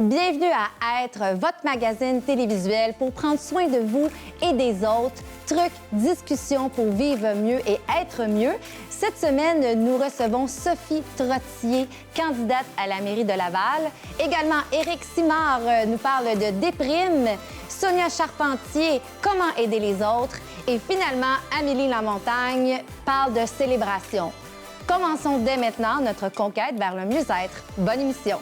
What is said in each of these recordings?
Bienvenue à Être, votre magazine télévisuel pour prendre soin de vous et des autres. Trucs, discussions pour vivre mieux et être mieux. Cette semaine, nous recevons Sophie Trottier, candidate à la mairie de Laval. Également, Éric Simard nous parle de déprime. Sonia Charpentier, comment aider les autres. Et finalement, Amélie Lamontagne parle de célébration. Commençons dès maintenant notre conquête vers le mieux-être. Bonne émission.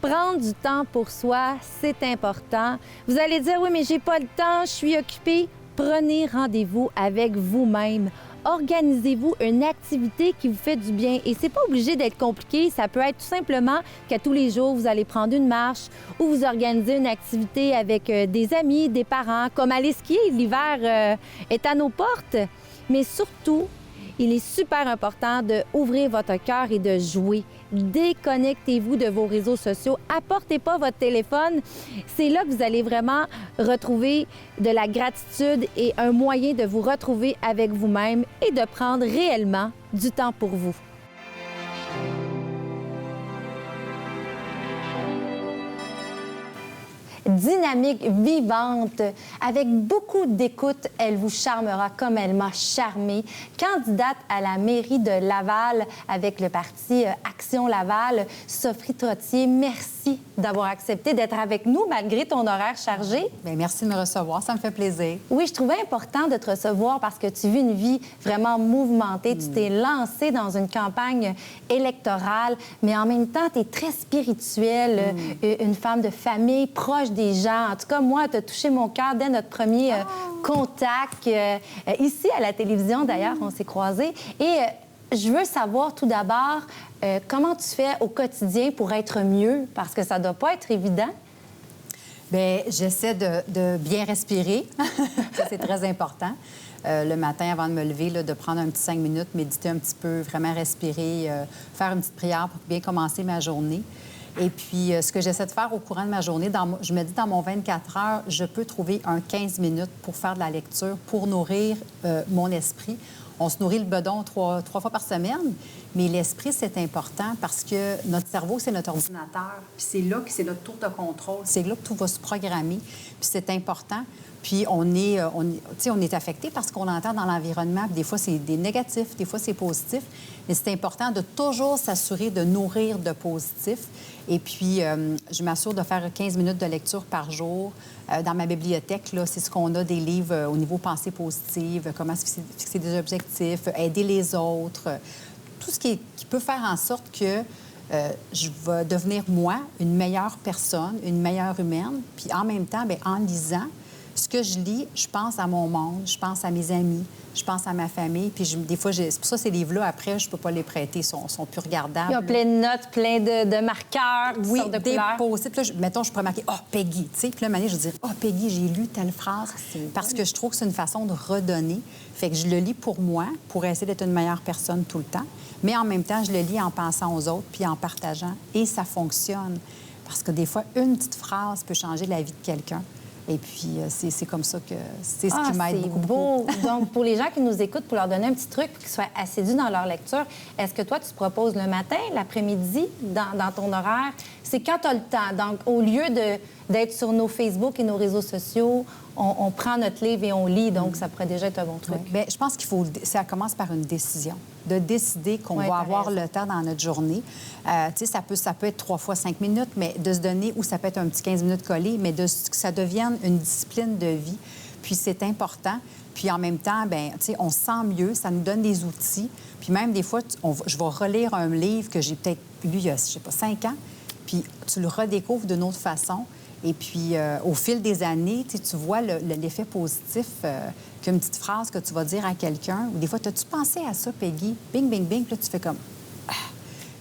Prendre du temps pour soi, c'est important. Vous allez dire, oui, mais j'ai pas le temps, je suis occupée. Prenez rendez-vous avec vous-même. Organisez-vous une activité qui vous fait du bien. Et c'est pas obligé d'être compliqué. Ça peut être tout simplement qu'à tous les jours, vous allez prendre une marche ou vous organisez une activité avec des amis, des parents, comme aller skier. L'hiver est à nos portes. Mais surtout, il est super important d'ouvrir votre cœur et de jouer. Déconnectez-vous de vos réseaux sociaux. Apportez pas votre téléphone. C'est là que vous allez vraiment retrouver de la gratitude et un moyen de vous retrouver avec vous-même et de prendre réellement du temps pour vous. Dynamique, vivante, avec beaucoup d'écoute, elle vous charmera comme elle m'a charmée. Candidate à la mairie de Laval avec le parti Action Laval, Sophie Trottier, merci d'avoir accepté d'être avec nous malgré ton horaire chargé. Bien, merci de me recevoir, ça me fait plaisir. Oui, je trouvais important de te recevoir parce que tu vis une vie vraiment mouvementée. Tu t'es lancée dans une campagne électorale, mais en même temps, tu es très spirituelle, une femme de famille, proche des gens. En tout cas, moi, tu as touché mon cœur dès notre premier contact. Ici, à la télévision, d'ailleurs, on s'est croisés. Et je veux savoir tout d'abord comment tu fais au quotidien pour être mieux, parce que ça ne doit pas être évident. Bien, j'essaie de bien respirer. Ça, c'est très important. Le matin, avant de me lever, là, de prendre un petit 5 minutes, méditer un petit peu, vraiment respirer, faire une petite prière pour bien commencer ma journée. Et puis, ce que j'essaie de faire au courant de ma journée, je me dis dans mon 24 heures, je peux trouver un 15 minutes pour faire de la lecture, pour nourrir mon esprit. On se nourrit le bedon trois fois par semaine, mais l'esprit, c'est important parce que notre cerveau, c'est notre ordinateur. Puis c'est là que c'est notre tour de contrôle. C'est là que tout va se programmer. Puis c'est important. Puis on est affecté parce qu'on entend dans l'environnement. Des fois, c'est des négatifs, des fois, c'est positif. Mais c'est important de toujours s'assurer de nourrir de positif. Et puis, je m'assure de faire 15 minutes de lecture par jour. Dans ma bibliothèque, là, c'est ce qu'on a des livres au niveau pensée positive, comment se fixer des objectifs, aider les autres, tout ce qui peut faire en sorte que je vais devenir, moi, une meilleure personne, une meilleure humaine. Puis en même temps, bien, en lisant, ce que je lis, je pense à mon monde, je pense à mes amis, je pense à ma famille. Puis des fois, c'est pour ça, ces livres-là, après, je peux pas les prêter, ils sont plus regardables. Il y a plein de notes, plein de marqueurs, oui, sortes de des couleurs. post-it. Puis là, mettons, je pourrais marquer « Ah, oh, Peggy », tu sais. Puis là, une année, je vais dire « Ah, oh, Peggy, j'ai lu telle phrase ». Parce que je trouve que c'est une façon de redonner. Fait que je le lis pour moi, pour essayer d'être une meilleure personne tout le temps. Mais en même temps, je le lis en pensant aux autres puis en partageant. Et ça fonctionne. Parce que des fois, une petite phrase peut changer la vie de quelqu'un. Et puis, c'est comme ça que c'est ce qui m'aide beaucoup. Beau. Donc, pour les gens qui nous écoutent, pour leur donner un petit truc pour qu'ils soient assidus dans leur lecture, est-ce que toi, tu te proposes le matin, l'après-midi, dans ton horaire? C'est quand tu as le temps. Donc, au lieu d'être sur nos Facebook et nos réseaux sociaux, on prend notre livre et on lit. Donc, ça pourrait déjà être un bon truc. Oui. Bien, je pense qu'il faut... Ça commence par une décision. De décider qu'on va avoir le temps dans notre journée. Tu sais, ça peut être 3 fois 5 minutes, mais de se donner, ou ça peut être un petit 15 minutes collé, mais que ça devienne une discipline de vie. Puis c'est important. Puis en même temps, bien, tu sais, on se sent mieux, ça nous donne des outils. Puis même des fois, je vais relire un livre que j'ai peut-être lu il y a, je sais pas, 5 ans, puis tu le redécouvres d'une autre façon. Et puis, au fil des années, tu vois l'effet positif qu'une petite phrase que tu vas dire à quelqu'un. Ou des fois, as-tu pensé à ça, Peggy? Bing, bing, bing. Puis là, tu fais comme...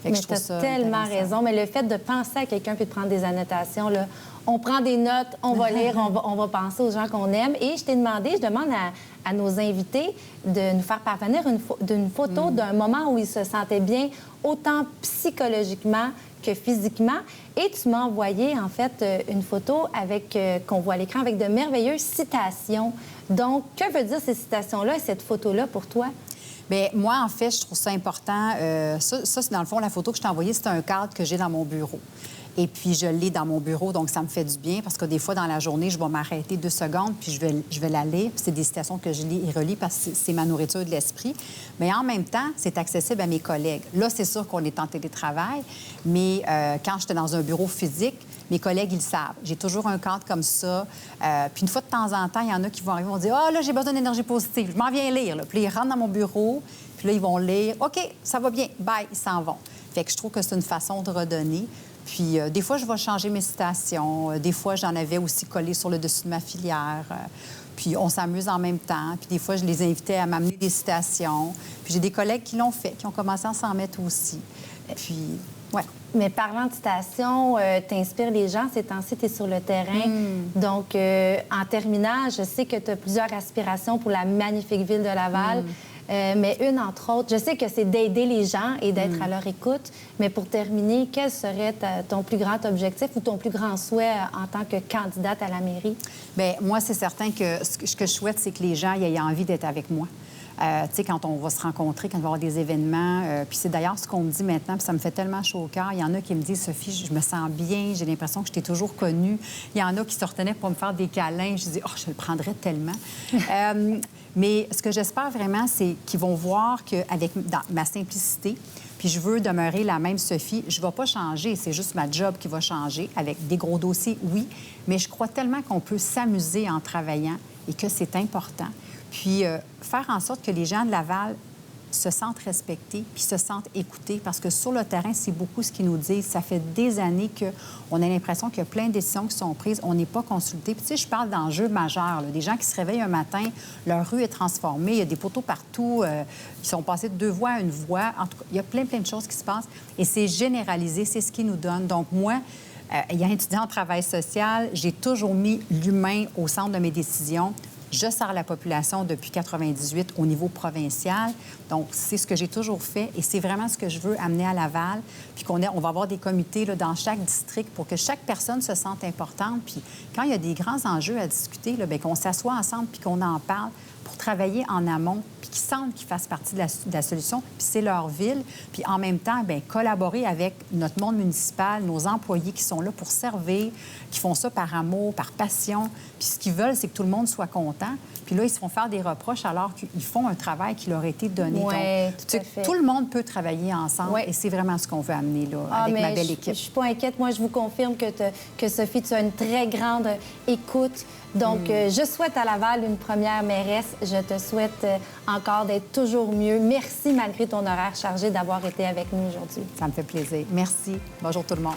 Mais tu as tellement raison. Mais le fait de penser à quelqu'un puis de prendre des annotations, là, on prend des notes, on va lire, on va penser aux gens qu'on aime. Et je t'ai demandé, je demande à nos invités de nous faire parvenir d'une photo d'un moment où ils se sentaient bien, autant psychologiquement que physiquement. Et tu m'as envoyé, en fait, une photo avec qu'on voit à l'écran avec de merveilleuses citations. Donc, que veut dire ces citations-là et cette photo-là pour toi? Bien, moi, en fait, je trouve ça important. Ça, c'est dans le fond, la photo que je t'ai envoyée, c'est un cadre que j'ai dans mon bureau. Et puis, je l'ai dans mon bureau, donc ça me fait du bien parce que des fois, dans la journée, je vais m'arrêter 2 secondes, puis je vais la lire. Puis c'est des citations que je lis et relis parce que c'est ma nourriture de l'esprit. Mais en même temps, c'est accessible à mes collègues. Là, c'est sûr qu'on est en télétravail, mais quand j'étais dans un bureau physique, mes collègues, ils le savent. J'ai toujours un cadre comme ça. Puis une fois de temps en temps, il y en a qui vont arriver et vont dire « Ah, là, j'ai besoin d'énergie positive. Je m'en viens lire. » Puis ils rentrent dans mon bureau, puis là, ils vont lire. « OK, ça va bien. Bye. » Ils s'en vont. Fait que je trouve que c'est une façon de redonner. Puis des fois, je vais changer mes citations. Des fois, j'en avais aussi collé sur le dessus de ma filière. Puis on s'amuse en même temps. Puis des fois, je les invitais à m'amener des citations. Puis j'ai des collègues qui l'ont fait, qui ont commencé à s'en mettre aussi. Puis, ouais. Mais parlant de citations, t'inspires les gens. Ces temps-ci, tu es sur le terrain. Donc, en terminant, je sais que tu as plusieurs aspirations pour la magnifique ville de Laval. Mais une, entre autres, je sais que c'est d'aider les gens et d'être à leur écoute. Mais pour terminer, quel serait ton plus grand objectif ou ton plus grand souhait en tant que candidate à la mairie? Bien, moi, c'est certain que ce que je souhaite, c'est que les gens aient envie d'être avec moi. Tu sais, quand on va se rencontrer, quand il va y avoir des événements. Puis c'est d'ailleurs ce qu'on me dit maintenant, puis ça me fait tellement chaud au cœur. Il y en a qui me disent, Sophie, je me sens bien, j'ai l'impression que je t'ai toujours connue. Il y en a qui se retenaient pour me faire des câlins. Je dis, oh, je le prendrais tellement. Mais ce que j'espère vraiment, c'est qu'ils vont voir qu'avec ma simplicité, puis je veux demeurer la même Sophie, je ne vais pas changer, c'est juste ma job qui va changer, avec des gros dossiers, oui, mais je crois tellement qu'on peut s'amuser en travaillant et que c'est important. Puis faire en sorte que les gens de Laval se sentent respectés puis se sentent écoutés parce que sur le terrain, c'est beaucoup ce qu'ils nous disent. Ça fait des années qu'on a l'impression qu'il y a plein de décisions qui sont prises. On n'est pas consulté. Puis tu sais, je parle d'enjeux majeurs. Là. Des gens qui se réveillent un matin, leur rue est transformée, il y a des poteaux partout, qui sont passés de 2 voies à 1 voie. En tout cas, il y a plein de choses qui se passent et c'est généralisé, c'est ce qui nous donne. Donc moi, ayant étudié en travail social, j'ai toujours mis l'humain au centre de mes décisions. Je sers la population depuis 1998 au niveau provincial. Donc, c'est ce que j'ai toujours fait et c'est vraiment ce que je veux amener à Laval. Puis on va avoir des comités là, dans chaque district pour que chaque personne se sente importante. Puis quand il y a des grands enjeux à discuter, là, bien, qu'on s'assoie ensemble puis qu'on en parle pour travailler en amont puis qu'ils sentent qu'ils fassent partie de la solution. Puis c'est leur ville. Puis en même temps, bien, collaborer avec notre monde municipal, nos employés qui sont là pour servir, qui font ça par amour, par passion. Puis ce qu'ils veulent, c'est que tout le monde soit content. Puis là, ils se font faire des reproches alors qu'ils font un travail qui leur a été donné. Oui, tout à fait. Tout le monde peut travailler ensemble et c'est vraiment ce qu'on veut amener là, avec ma belle équipe. Je suis pas inquiète. Moi, je vous confirme que Sophie, tu as une très grande écoute. Donc, je souhaite à Laval une première mairesse. Je te souhaite encore d'être toujours mieux. Merci, malgré ton horaire chargé, d'avoir été avec nous aujourd'hui. Ça me fait plaisir. Merci. Bonjour tout le monde.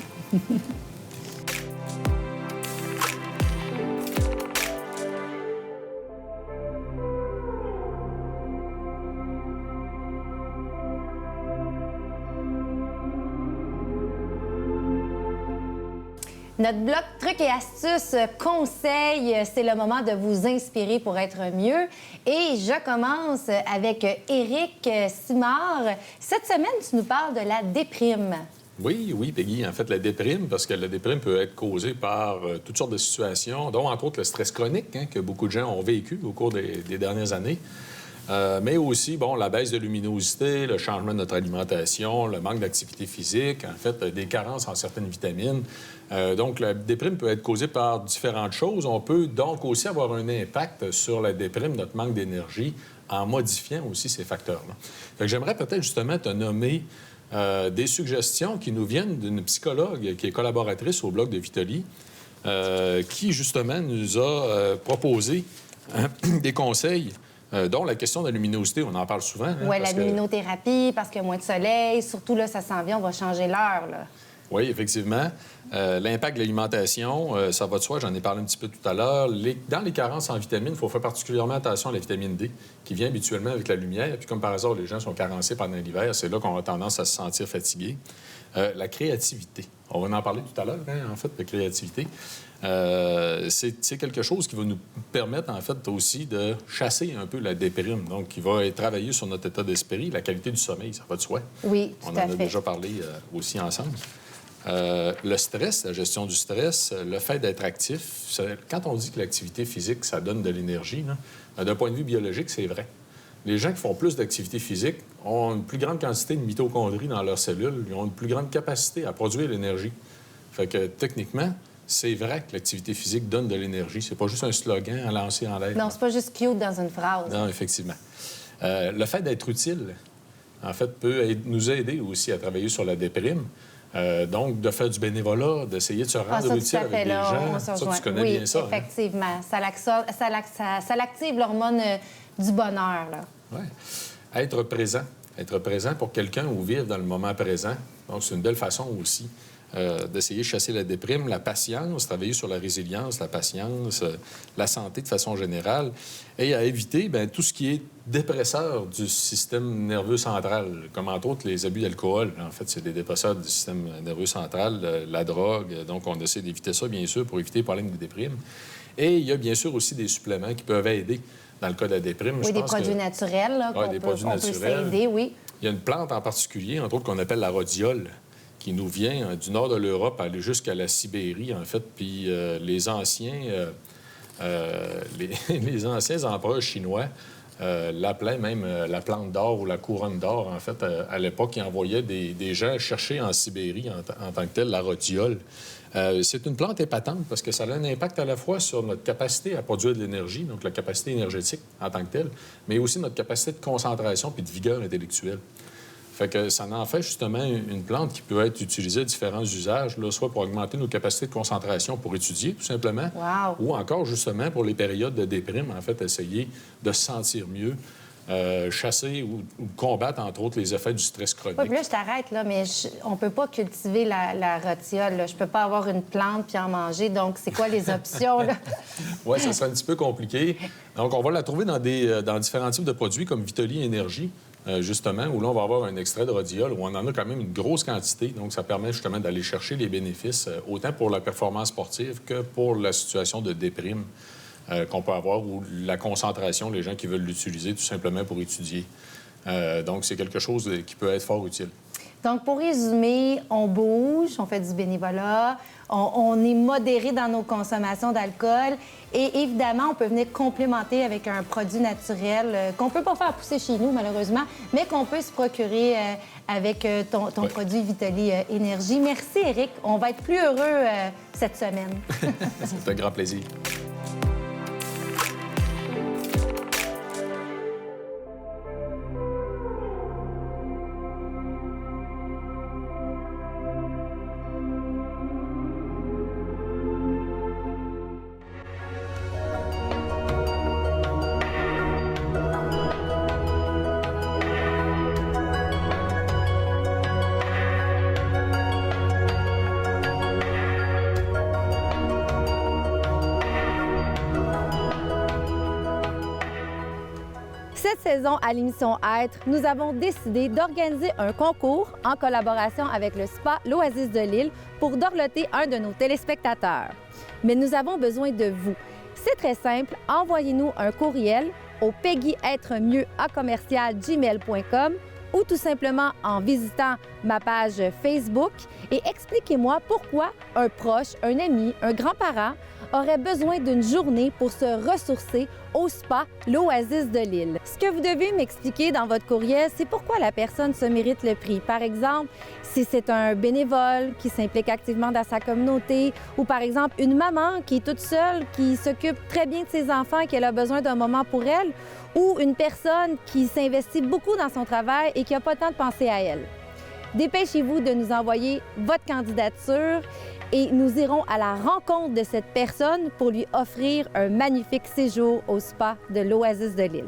Notre bloc trucs et astuces conseils, c'est le moment de vous inspirer pour être mieux. Et je commence avec Éric Simard. Cette semaine, tu nous parles de la déprime. Oui, Peggy. En fait, la déprime, parce que la déprime peut être causée par toutes sortes de situations, dont entre autres le stress chronique que beaucoup de gens ont vécu au cours des dernières années. Mais aussi, la baisse de luminosité, le changement de notre alimentation, le manque d'activité physique, en fait, des carences en certaines vitamines. Donc, la déprime peut être causée par différentes choses. On peut donc aussi avoir un impact sur la déprime, notre manque d'énergie, en modifiant aussi ces facteurs-là. Fait que j'aimerais peut-être justement te nommer des suggestions qui nous viennent d'une psychologue qui est collaboratrice au Bloc de Vitali, qui, justement, nous a proposé des conseils dont la question de la luminosité, on en parle souvent. Oui, la luminothérapie, parce qu'il y a moins de soleil. Surtout, là, ça s'en vient, on va changer l'heure, là. Oui, effectivement. L'impact de l'alimentation, ça va de soi, j'en ai parlé un petit peu tout à l'heure. Dans les carences en vitamines, il faut faire particulièrement attention à la vitamine D, qui vient habituellement avec la lumière. Puis comme par hasard, les gens sont carencés pendant l'hiver, c'est là qu'on a tendance à se sentir fatigué. La créativité. On va en parler tout à l'heure, en fait, de créativité. C'est quelque chose qui va nous permettre, en fait, aussi de chasser un peu la déprime. Donc, qui va travailler sur notre état d'esprit, la qualité du sommeil, ça va de soi. Oui, tout à fait. On en a déjà parlé aussi ensemble. Le stress, la gestion du stress, le fait d'être actif. Quand on dit que l'activité physique, ça donne de l'énergie, d'un point de vue biologique, c'est vrai. Les gens qui font plus d'activité physique ont une plus grande quantité de mitochondries dans leurs cellules. Ils ont une plus grande capacité à produire l'énergie. Fait que, techniquement, c'est vrai que l'activité physique donne de l'énergie. C'est pas juste un slogan à lancer en l'air. Non, c'est pas juste cute dans une phrase. Non, effectivement. Le fait d'être utile, en fait, peut nous aider aussi à travailler sur la déprime. Donc, de faire du bénévolat, d'essayer de se rendre utile avec des gens. Ça, tu connais bien ça. Oui, effectivement. Ça l'active l'hormone du bonheur. Oui. Être présent. Être présent pour quelqu'un ou vivre dans le moment présent. Donc, c'est une belle façon aussi d'essayer de chasser la déprime, la patience, travailler sur la résilience, la patience, la santé de façon générale, et à éviter tout ce qui est dépresseur du système nerveux central, comme entre autres les abus d'alcool. En fait, c'est des dépresseurs du système nerveux central, la drogue. Donc, on essaie d'éviter ça, bien sûr, pour éviter les problèmes de déprime. Et il y a bien sûr aussi des suppléments qui peuvent aider dans le cas de la déprime. Oui, des produits naturels, là, qu'on peut s'aider, oui. Il y a une plante en particulier, entre autres, qu'on appelle la rhodiole, qui nous vient du nord de l'Europe, aller jusqu'à la Sibérie, en fait. Puis les anciens empereurs chinois l'appelaient même la plante d'or ou la couronne d'or, en fait. À l'époque, ils envoyaient des gens chercher en Sibérie, en tant que tel, la rhodiole. C'est une plante épatante parce que ça a un impact à la fois sur notre capacité à produire de l'énergie, donc la capacité énergétique en tant que telle, mais aussi notre capacité de concentration puis de vigueur intellectuelle. Fait que ça en fait justement une plante qui peut être utilisée à différents usages, là, soit pour augmenter nos capacités de concentration pour étudier, tout simplement, ou encore justement pour les périodes de déprime, en fait, essayer de se sentir mieux, chasser ou combattre, entre autres, les effets du stress chronique. Oui, puis là, je t'arrête, là, mais on peut pas cultiver la rhodiole. Là. Je peux pas avoir une plante puis en manger. Donc, c'est quoi les options, là? Oui, ça serait un petit peu compliqué. Donc, on va la trouver dans différents types de produits comme Vitali Énergie, justement, où là, on va avoir un extrait de rhodiole, où on en a quand même une grosse quantité. Donc, ça permet justement d'aller chercher les bénéfices, autant pour la performance sportive que pour la situation de déprime qu'on peut avoir, ou la concentration, les gens qui veulent l'utiliser tout simplement pour étudier. Donc, c'est quelque chose qui peut être fort utile. Donc, pour résumer, on bouge, on fait du bénévolat, on est modéré dans nos consommations d'alcool et évidemment, on peut venir complémenter avec un produit naturel qu'on ne peut pas faire pousser chez nous, malheureusement, mais qu'on peut se procurer avec ton produit Vitali Énergie. Merci, Éric. On va être plus heureux cette semaine. C'est un grand plaisir. Cette saison, à l'émission Être, nous avons décidé d'organiser un concours en collaboration avec le spa L'Oasis de Lille pour dorloter un de nos téléspectateurs. Mais nous avons besoin de vous. C'est très simple, envoyez-nous un courriel au peggyêtre-mieux@gmail.com ou tout simplement en visitant ma page Facebook et expliquez-moi pourquoi un proche, un ami, un grand-parent aurait besoin d'une journée pour se ressourcer au spa L'Oasis de Lille. Ce que vous devez m'expliquer dans votre courriel, c'est pourquoi la personne se mérite le prix. Par exemple, si c'est un bénévole qui s'implique activement dans sa communauté ou par exemple une maman qui est toute seule, qui s'occupe très bien de ses enfants et qu'elle a besoin d'un moment pour elle, ou une personne qui s'investit beaucoup dans son travail et qui n'a pas le temps de penser à elle. Dépêchez-vous de nous envoyer votre candidature et nous irons à la rencontre de cette personne pour lui offrir un magnifique séjour au spa de l'Oasis de Lille.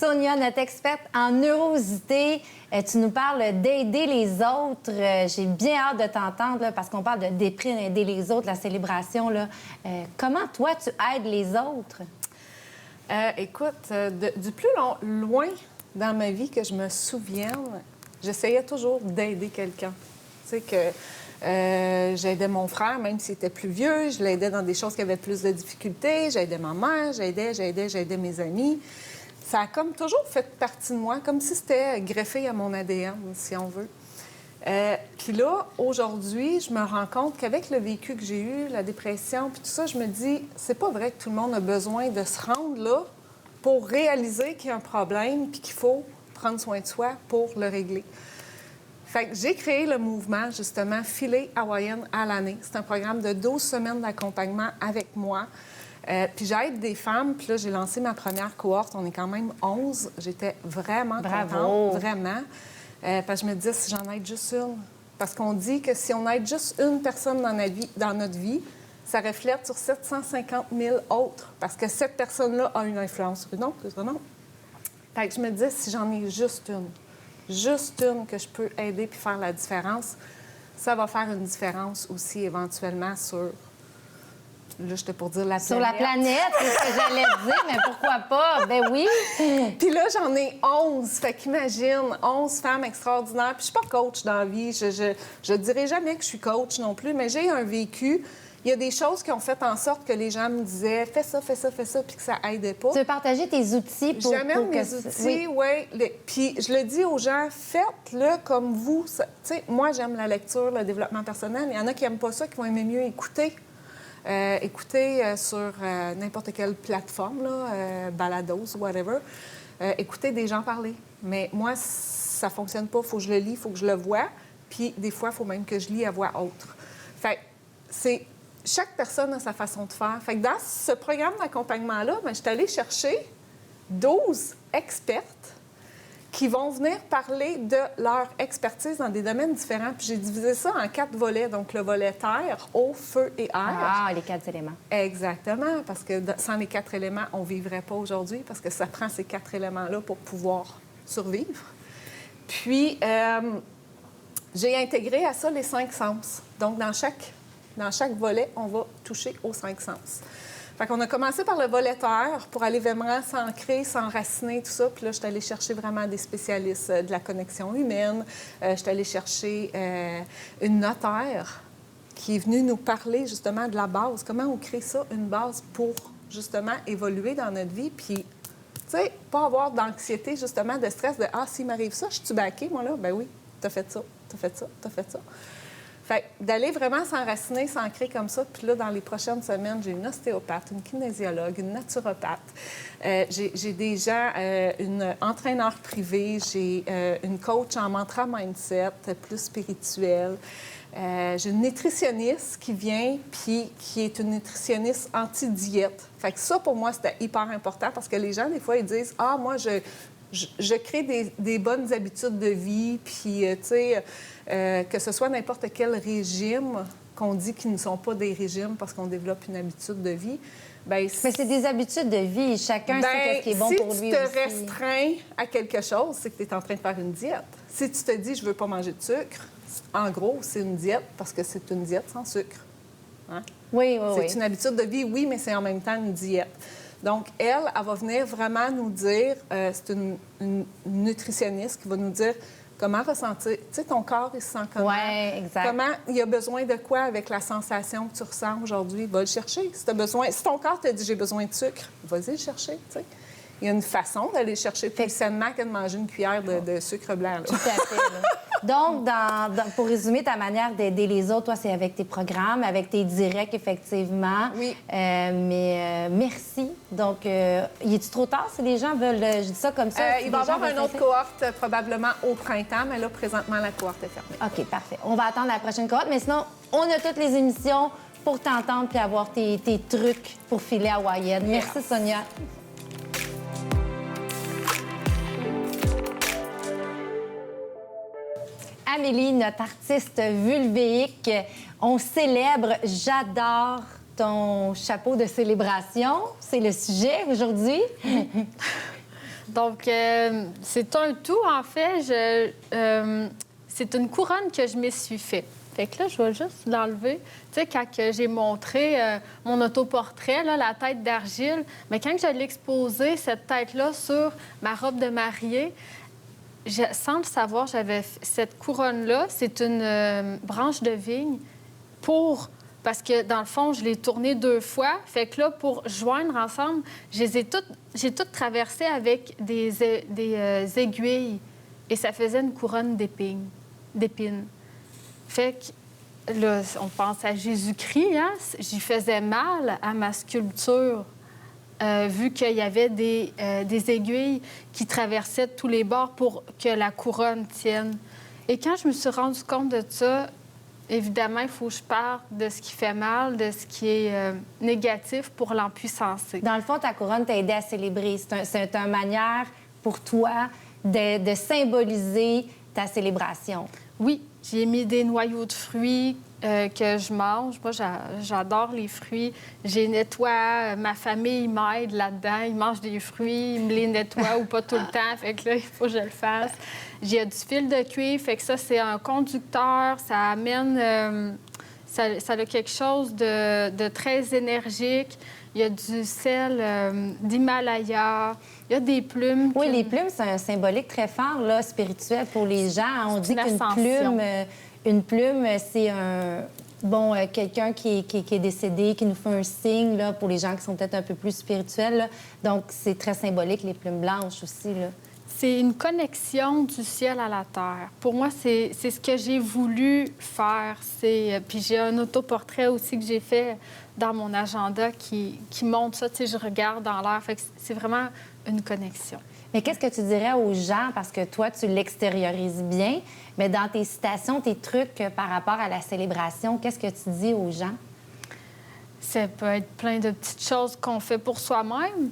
Sonia, notre experte en neurosité. Tu nous parles d'aider les autres. J'ai bien hâte de t'entendre là, parce qu'on parle de déprime, aider les autres, la célébration. Là. Comment, toi, tu aides les autres? Écoute, du plus loin dans ma vie que je me souvienne, j'essayais toujours d'aider quelqu'un. Tu sais que j'aidais mon frère, même s'il était plus vieux, je l'aidais dans des choses qui avaient plus de difficultés, j'aidais ma mère, j'aidais mes amis. Ça a comme toujours fait partie de moi, comme si c'était greffé à mon ADN, si on veut. Puis là, aujourd'hui, je me rends compte qu'avec le vécu que j'ai eu, la dépression, puis tout ça, je me dis, c'est pas vrai que tout le monde a besoin de se rendre là pour réaliser qu'il y a un problème puis qu'il faut prendre soin de soi pour le régler. Fait que j'ai créé le mouvement, justement, Filet hawaïenne à l'année. C'est un programme de 12 semaines d'accompagnement avec moi. Puis j'aide des femmes, puis là, j'ai lancé ma première cohorte. On est quand même 11. J'étais vraiment contente, vraiment. Parce que je me disais, si j'en aide juste une. Parce qu'on dit que si on aide juste une personne dans notre vie, ça reflète sur 750 000 autres. Parce que cette personne-là a une influence sur une autre. Fait que je me disais, si j'en ai juste une que je peux aider puis faire la différence, ça va faire une différence aussi éventuellement sur... Là, j'étais pour dire la planète. Sur la planète, c'est ce que j'allais dire, mais pourquoi pas? Ben oui. Puis là, j'en ai 11. Fait qu'imagine, 11 femmes extraordinaires. Puis je suis pas coach dans la vie. Je dirais jamais que je suis coach non plus, mais j'ai un vécu. Il y a des choses qui ont fait en sorte que les gens me disaient « fais ça, puis que ça aidait pas. Tu veux partager tes outils pour... J'amène mes outils, oui. Puis je le dis aux gens, faites-le comme vous. Tu sais, moi, j'aime la lecture, le développement personnel. Il y en a qui n'aiment pas ça, qui vont aimer mieux écouter. Écouter sur n'importe quelle plateforme, là, Balados, whatever. Écouter des gens parler. Mais moi, ça fonctionne pas. Il faut que je le lis, il faut que je le voie. Puis des fois, il faut même que je lis à voix haute. Fait c'est... Chaque personne a sa façon de faire. Fait que dans ce programme d'accompagnement-là, je suis allée chercher 12 expertes qui vont venir parler de leur expertise dans des domaines différents. Puis j'ai divisé ça en 4 volets. Donc, le volet terre, eau, feu et air. Ah, les 4 éléments. Exactement, parce que sans les 4 éléments, on ne vivrait pas aujourd'hui, parce que ça prend ces 4 éléments-là pour pouvoir survivre. Puis, j'ai intégré à ça les 5 sens. Donc, dans chaque volet, on va toucher aux 5 sens. Fait qu'on a commencé par le volet terre pour aller vraiment s'ancrer, s'enraciner, tout ça. Puis là, je suis allée chercher vraiment des spécialistes de la connexion humaine. Je suis allée chercher une notaire qui est venue nous parler justement de la base. Comment on crée ça, une base pour justement évoluer dans notre vie. Puis, tu sais, pas avoir d'anxiété, justement, de stress, de « Ah, s'il m'arrive ça, je suis baquée, moi, là? » Ben oui, t'as fait ça, t'as fait ça, t'as fait ça. Fait d'aller vraiment s'enraciner, s'ancrer comme ça. Puis là, dans les prochaines semaines, j'ai une ostéopathe, une kinésiologue, une naturopathe. J'ai des gens, une entraîneur privé, j'ai une coach en mantra mindset, plus spirituel. J'ai une nutritionniste qui vient, puis qui est une nutritionniste anti-diète. Fait que ça, pour moi, c'était hyper important parce que les gens, des fois, ils disent « Ah, moi, je crée des bonnes habitudes de vie, puis, tu sais, que ce soit n'importe quel régime qu'on dit qu'ils ne sont pas des régimes parce qu'on développe une habitude de vie. Bien, mais c'est des habitudes de vie. Chacun sait ce qui est bon pour lui aussi. Si tu te restreins à quelque chose, c'est que tu es en train de faire une diète. Si tu te dis « je veux pas manger de sucre », en gros, c'est une diète parce que c'est une diète sans sucre. Hein? Oui. C'est une habitude de vie, oui, mais c'est en même temps une diète. Donc, elle va venir vraiment nous dire, c'est une nutritionniste qui va nous dire comment ressentir. Tu sais, ton corps, il se sent comment? Oui, exact. Comment il a besoin de quoi avec la sensation que tu ressens aujourd'hui? Va le chercher. Si ton corps te dit j'ai besoin de sucre, vas-y le chercher, tu sais. Il y a une façon d'aller chercher plus sainement que de manger une cuillère de sucre blanc. Là. Tout à fait. Donc, pour résumer, ta manière d'aider les autres, toi, c'est avec tes programmes, avec tes directs, effectivement. Oui. Mais merci. Donc, y est-tu trop tard si les gens veulent... je dis ça comme ça. Il va y avoir une autre cohorte probablement au printemps, mais là, présentement, la cohorte est fermée. OK, parfait. On va attendre la prochaine cohorte, mais sinon, on a toutes les émissions pour t'entendre puis avoir tes trucs pour filer hawaïenne. Yeah. Merci, Sonia. Amélie, notre artiste vulvéique, on célèbre, j'adore ton chapeau de célébration. C'est le sujet aujourd'hui. Donc, c'est un tout, en fait. C'est une couronne que je me suis fait. Fait que là, je vais juste l'enlever. Tu sais, quand j'ai montré mon autoportrait, là, la tête d'argile, mais quand je l'ai exposé, cette tête-là, sur ma robe de mariée, sans le savoir, j'avais cette couronne-là, c'est une branche de vigne parce que, dans le fond, je l'ai tournée 2 fois. Fait que là, pour joindre ensemble, j'ai toutes traversé avec des aiguilles. Et ça faisait une couronne d'épines. Fait que là, on pense à Jésus-Christ, hein? J'y faisais mal à ma sculpture, vu qu'il y avait des aiguilles qui traversaient tous les bords pour que la couronne tienne. Et quand je me suis rendu compte de ça, évidemment, il faut que je parle de ce qui fait mal, de ce qui est négatif pour l'empuissancer. Dans le fond, ta couronne t'a aidé à célébrer. C'est une manière pour toi de symboliser ta célébration. Oui, j'ai mis des noyaux de fruits que je mange. Moi, j'adore les fruits. J'ai nettoie. Ma famille m'aide là-dedans. Ils mangent des fruits, ils me les nettoient ou pas tout le temps. Fait que là, il faut que je le fasse. J'ai du fil de cuivre. Fait que ça, c'est un conducteur. Ça amène... ça a quelque chose de très énergique. Il y a du sel d'Himalaya. Il y a des plumes. Oui, les plumes, c'est un symbolique très fort, là, spirituel pour les gens. On dit qu'une plume, c'est quelqu'un qui est décédé, qui nous fait un signe, là, pour les gens qui sont peut-être un peu plus spirituels, là. Donc, c'est très symbolique, les plumes blanches aussi, là. C'est une connexion du ciel à la terre. Pour moi, c'est ce que j'ai voulu faire. Puis j'ai un autoportrait aussi que j'ai fait dans mon agenda qui montre ça. Tu sais, je regarde dans l'air. Fait que c'est vraiment une connexion. Mais qu'est-ce que tu dirais aux gens? Parce que toi, tu l'extériorises bien, mais dans tes citations, tes trucs par rapport à la célébration, qu'est-ce que tu dis aux gens? Ça peut être plein de petites choses qu'on fait pour soi-même.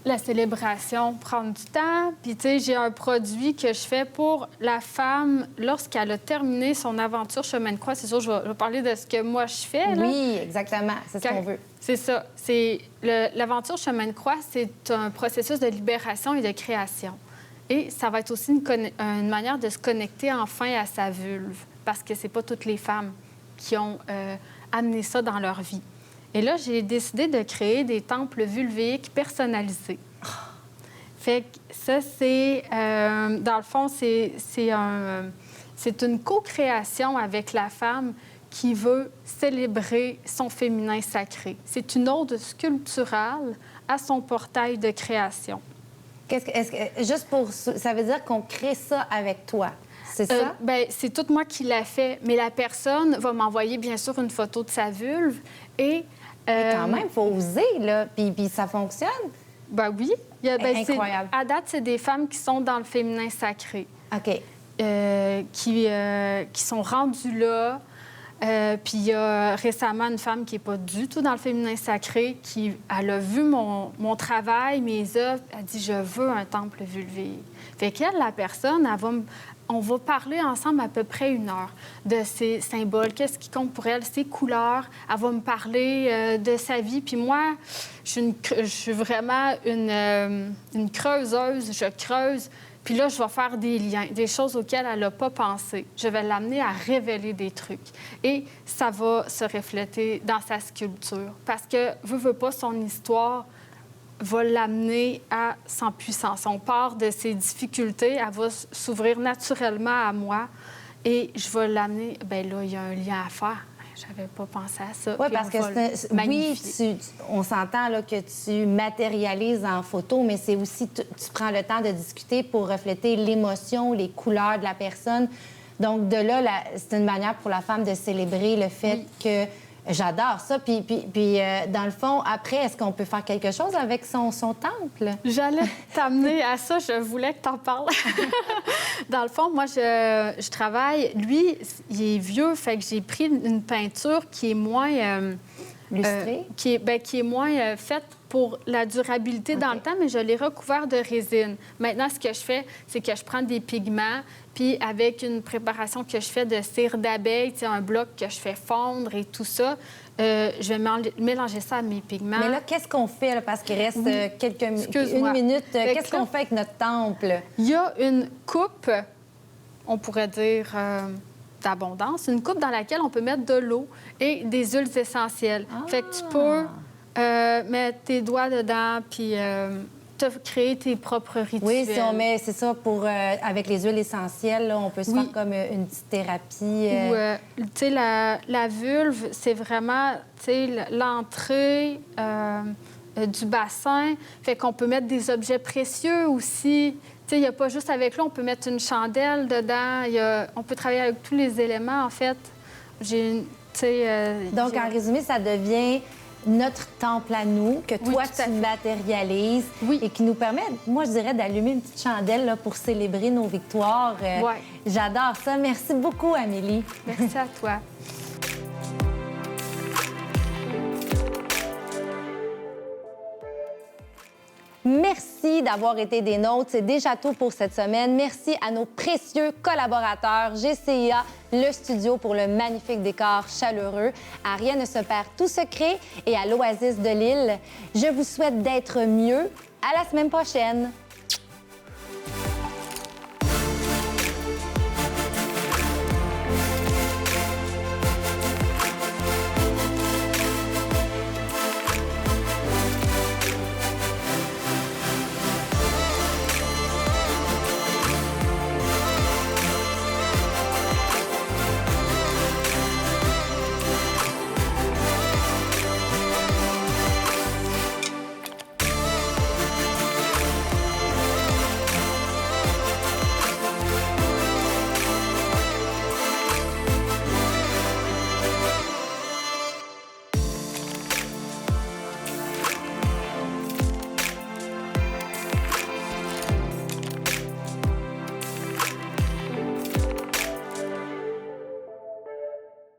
La célébration, prendre du temps. Puis, tu sais, j'ai un produit que je fais pour la femme lorsqu'elle a terminé son aventure chemin de croix. C'est sûr, je vais parler de ce que moi, je fais, là. Oui, exactement. C'est ce qu'on veut. C'est ça. L'aventure chemin de croix, c'est un processus de libération et de création. Et ça va être aussi une manière de se connecter enfin à sa vulve, parce que c'est pas toutes les femmes qui ont amené ça dans leur vie. Et là, j'ai décidé de créer des temples vulviques personnalisés. Fait que ça, c'est... dans le fond, c'est une co-création avec la femme qui veut célébrer son féminin sacré. C'est une ode sculpturale à son portail de création. Juste pour... Ça veut dire qu'on crée ça avec toi, c'est ça? Bien, c'est tout moi qui l'a fait, mais la personne va m'envoyer, bien sûr, une photo de sa vulve et... quand même, il faut oser, là. Puis ça fonctionne? Ben oui. Incroyable. À date, c'est des femmes qui sont dans le féminin sacré. OK. Qui sont rendues là. Puis il y a récemment une femme qui n'est pas du tout dans le féminin sacré, elle a vu mon travail, mes œuvres, elle dit « Je veux un temple vulvique ». Fait qu'elle, la personne, on va parler ensemble à peu près 1 heure de ses symboles, qu'est-ce qui compte pour elle, ses couleurs. Elle va me parler de sa vie. Puis moi, je suis vraiment une creuseuse. Je creuse. Puis là, je vais faire des liens, des choses auxquelles elle n'a pas pensé. Je vais l'amener à révéler des trucs. Et ça va se refléter dans sa sculpture. Parce que, veut pas, son histoire va l'amener à son puissance. On part de ses difficultés, elle va s'ouvrir naturellement à moi et je vais l'amener. Bien là, il y a un lien à faire. J'avais pas pensé à ça. Oui, parce que on s'entend là, que tu matérialises en photo, mais c'est aussi, tu prends le temps de discuter pour refléter l'émotion, les couleurs de la personne. Donc, de là, c'est une manière pour la femme de célébrer le fait que j'adore ça. Puis dans le fond, après, est-ce qu'on peut faire quelque chose avec son temple? J'allais t'amener à ça. Je voulais que t'en parles. Dans le fond, moi, je travaille. Lui, il est vieux, fait que j'ai pris une peinture qui est moins Lustré? qui est moins faite pour la durabilité dans le temps, mais je l'ai recouvert de résine. Maintenant, ce que je fais, c'est que je prends des pigments, puis avec une préparation que je fais de cire d'abeille, un bloc que je fais fondre et tout ça, je vais mélanger ça à mes pigments. Mais là, qu'est-ce qu'on fait, là, parce qu'il reste Excuse-moi. une minute. Fait Qu'est-ce que là- qu'on fait avec notre temple? Il y a une coupe, on pourrait dire d'abondance, une coupe dans laquelle on peut mettre de l'eau et des huiles essentielles. Fait que tu peux mettre tes doigts dedans puis te créer tes propres rituels. Oui, si on met, c'est ça, avec les huiles essentielles, là, on peut se Oui. faire comme une petite thérapie. Ou, tu sais, la vulve, c'est vraiment, tu sais, l'entrée du bassin. Fait qu'on peut mettre des objets précieux aussi. Tu sais, il n'y a pas juste avec l'eau, on peut mettre une chandelle dedans. On peut travailler avec tous les éléments, en fait. Donc, en résumé, ça devient notre temple à nous, que toi, tout à tu fait. matérialises Oui. et qui nous permet, moi, je dirais, d'allumer une petite chandelle là, pour célébrer nos victoires. Ouais. J'adore ça. Merci beaucoup, Amélie. Merci à toi. Merci d'avoir été des nôtres. C'est déjà tout pour cette semaine. Merci à nos précieux collaborateurs, GCIA, le studio pour le magnifique décor chaleureux, à Rien ne se perd tout secret et à l'Oasis de Lille. Je vous souhaite d'être mieux. À la semaine prochaine.